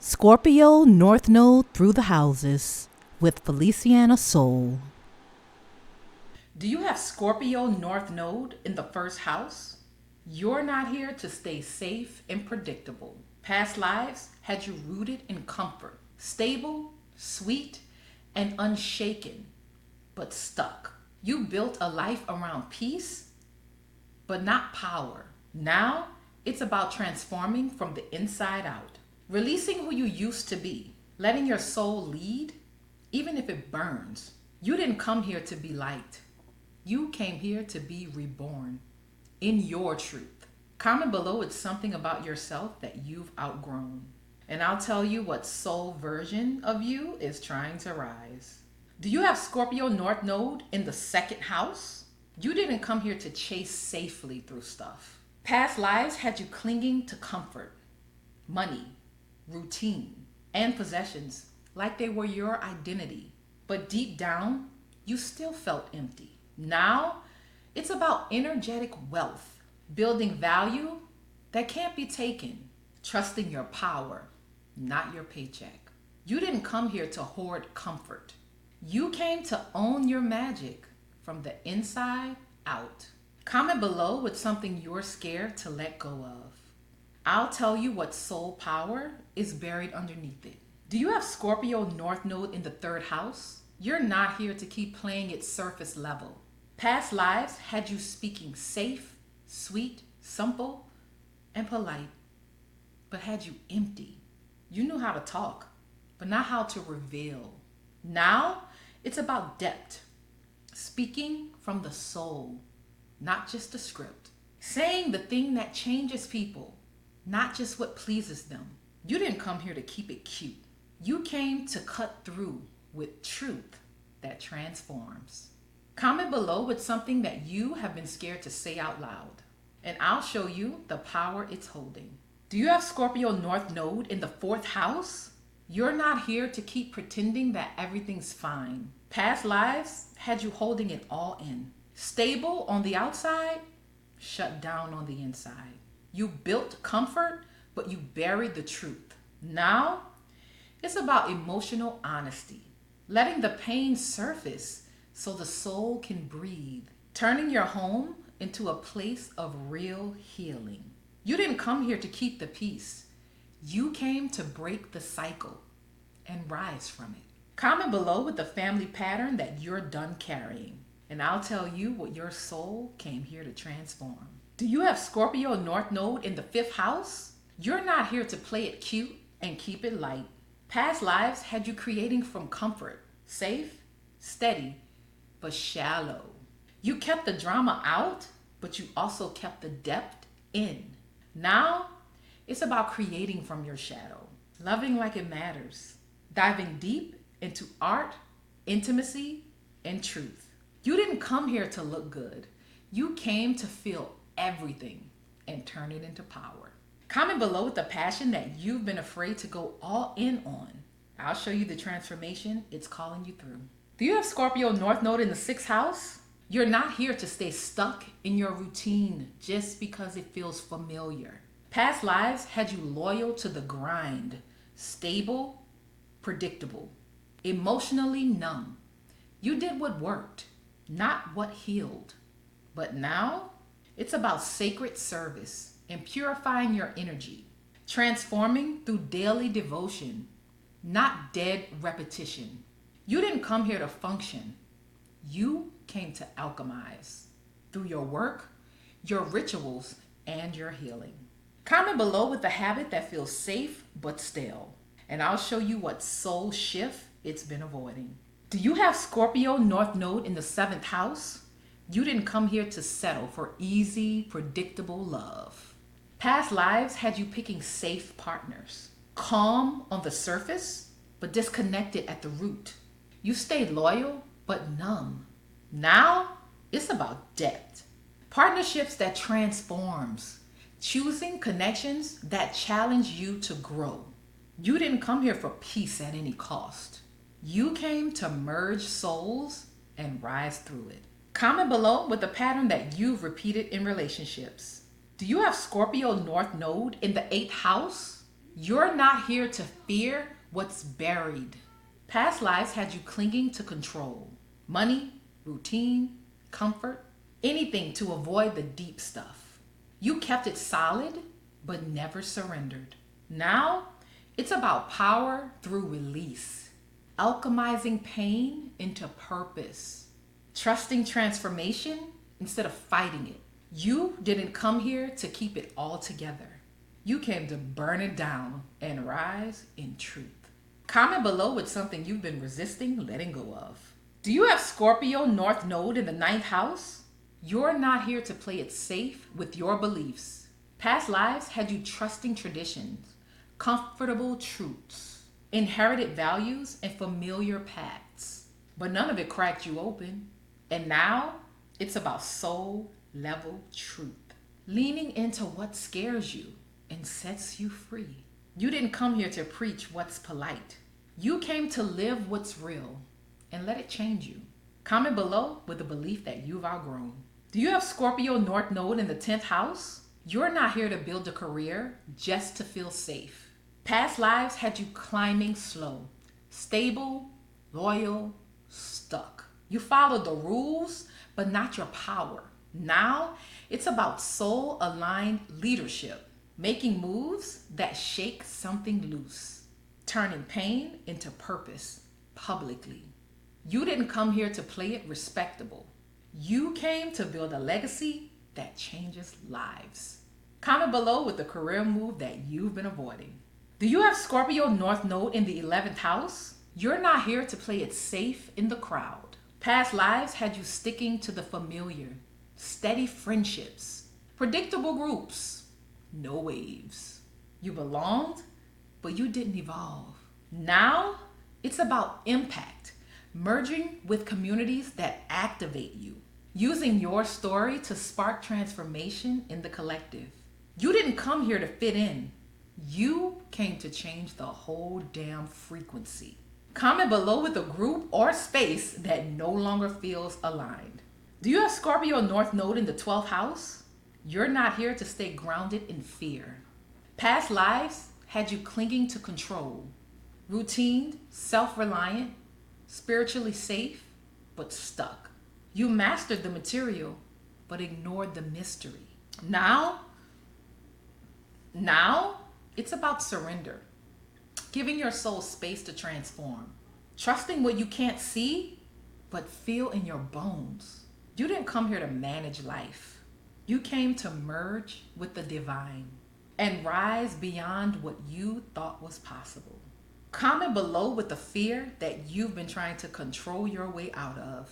Scorpio North Node through the houses with Feliciana Soul. Do you have Scorpio North Node in the first house? You're not here to stay safe and predictable. Past lives had you rooted in comfort, stable, sweet, and unshaken, but stuck. You built a life around peace, but not power. Now it's about transforming from the inside out, releasing who you used to be, letting your soul lead, even if it burns. You didn't come here to be liked. You came here to be reborn in your truth. Comment below it's something about yourself that you've outgrown. And I'll tell you what soul version of you is trying to rise. Do you have Scorpio North Node in the second house? You didn't come here to chase safely through stuff. Past lives had you clinging to comfort, money, routine, and possessions like they were your identity. But deep down, you still felt empty. Now, it's about energetic wealth, building value that can't be taken, trusting your power, not your paycheck. You didn't come here to hoard comfort. You came to own your magic from the inside out. Comment below with something you're scared to let go of. I'll tell you what soul power is buried underneath it. Do you have Scorpio North Node in the third house? You're not here to keep playing it surface level. Past lives had you speaking safe, sweet, simple, and polite, but had you empty. You knew how to talk, but not how to reveal. Now, it's about depth, speaking from the soul, not just a script, saying the thing that changes people, not just what pleases them. You didn't come here to keep it cute. You came to cut through with truth that transforms. Comment below with something that you have been scared to say out loud, and I'll show you the power it's holding. Do you have Scorpio North Node in the fourth house? You're not here to keep pretending that everything's fine. Past lives had you holding it all in. Stable on the outside, shut down on the inside. You built comfort, but you buried the truth. Now, it's about emotional honesty, letting the pain surface so the soul can breathe, turning your home into a place of real healing. You didn't come here to keep the peace. You came to break the cycle and rise from it. Comment below with the family pattern that you're done carrying, and I'll tell you what your soul came here to transform. Do you have Scorpio North Node in the fifth house? You're not here to play it cute and keep it light. Past lives had you creating from comfort, safe, steady, but shallow. You kept the drama out, but you also kept the depth in. Now, it's about creating from your shadow, loving like it matters, diving deep into art, intimacy, and truth. You didn't come here to look good. You came to feel everything and turn it into power. Comment below with the passion that you've been afraid to go all in on. I'll show you the transformation it's calling you through. Do you have Scorpio North Node in the sixth house? You're not here to stay stuck in your routine just because it feels familiar. Past lives had you loyal to the grind, stable, predictable, emotionally numb. You did what worked, not what healed. But now, it's about sacred service and purifying your energy, transforming through daily devotion, not dead repetition. You didn't come here to function. You came to alchemize through your work, your rituals, and your healing. Comment below with the habit that feels safe but stale, and I'll show you what soul shift it's been avoiding. Do you have Scorpio North Node in the seventh house? You didn't come here to settle for easy, predictable love. Past lives had you picking safe partners, calm on the surface, but disconnected at the root. You stayed loyal, but numb. Now, it's about depth. Partnerships that transforms. Choosing connections that challenge you to grow. You didn't come here for peace at any cost. You came to merge souls and rise through it. Comment below with the pattern that you've repeated in relationships. Do you have Scorpio North Node in the eighth house? You're not here to fear what's buried. Past lives had you clinging to control, money, routine, comfort, anything to avoid the deep stuff. You kept it solid, but never surrendered. Now, it's about power through release, alchemizing pain into purpose, trusting transformation instead of fighting it. You didn't come here to keep it all together. You came to burn it down and rise in truth. Comment below with something you've been resisting letting go of. Do you have Scorpio North Node in the 9th house? You're not here to play it safe with your beliefs. Past lives had you trusting traditions, comfortable truths, inherited values, and familiar paths. But none of it cracked you open. And now it's about soul level truth, leaning into what scares you and sets you free. You didn't come here to preach what's polite. You came to live what's real and let it change you. Comment below with the belief that you've outgrown. Do you have Scorpio North Node in the 10th house? You're not here to build a career just to feel safe. Past lives had you climbing slow, stable, loyal, stuck. You followed the rules, but not your power. Now, it's about soul-aligned leadership, making moves that shake something loose, turning pain into purpose publicly. You didn't come here to play it respectable. You came to build a legacy that changes lives. Comment below with the career move that you've been avoiding. Do you have Scorpio North Node in the 11th house? You're not here to play it safe in the crowd. Past lives had you sticking to the familiar, steady friendships, predictable groups, no waves. You belonged, but you didn't evolve. Now, it's about impact, merging with communities that activate you, using your story to spark transformation in the collective. You didn't come here to fit in. You came to change the whole damn frequency. Comment below with a group or space that no longer feels aligned. Do you have Scorpio North Node in the 12th house? You're not here to stay grounded in fear. Past lives had you clinging to control, routine, self-reliant, spiritually safe, but stuck. You mastered the material, but ignored the mystery. Now, it's about surrender, giving your soul space to transform, trusting what you can't see, but feel in your bones. You didn't come here to manage life. You came to merge with the divine and rise beyond what you thought was possible. Comment below with the fear that you've been trying to control your way out of.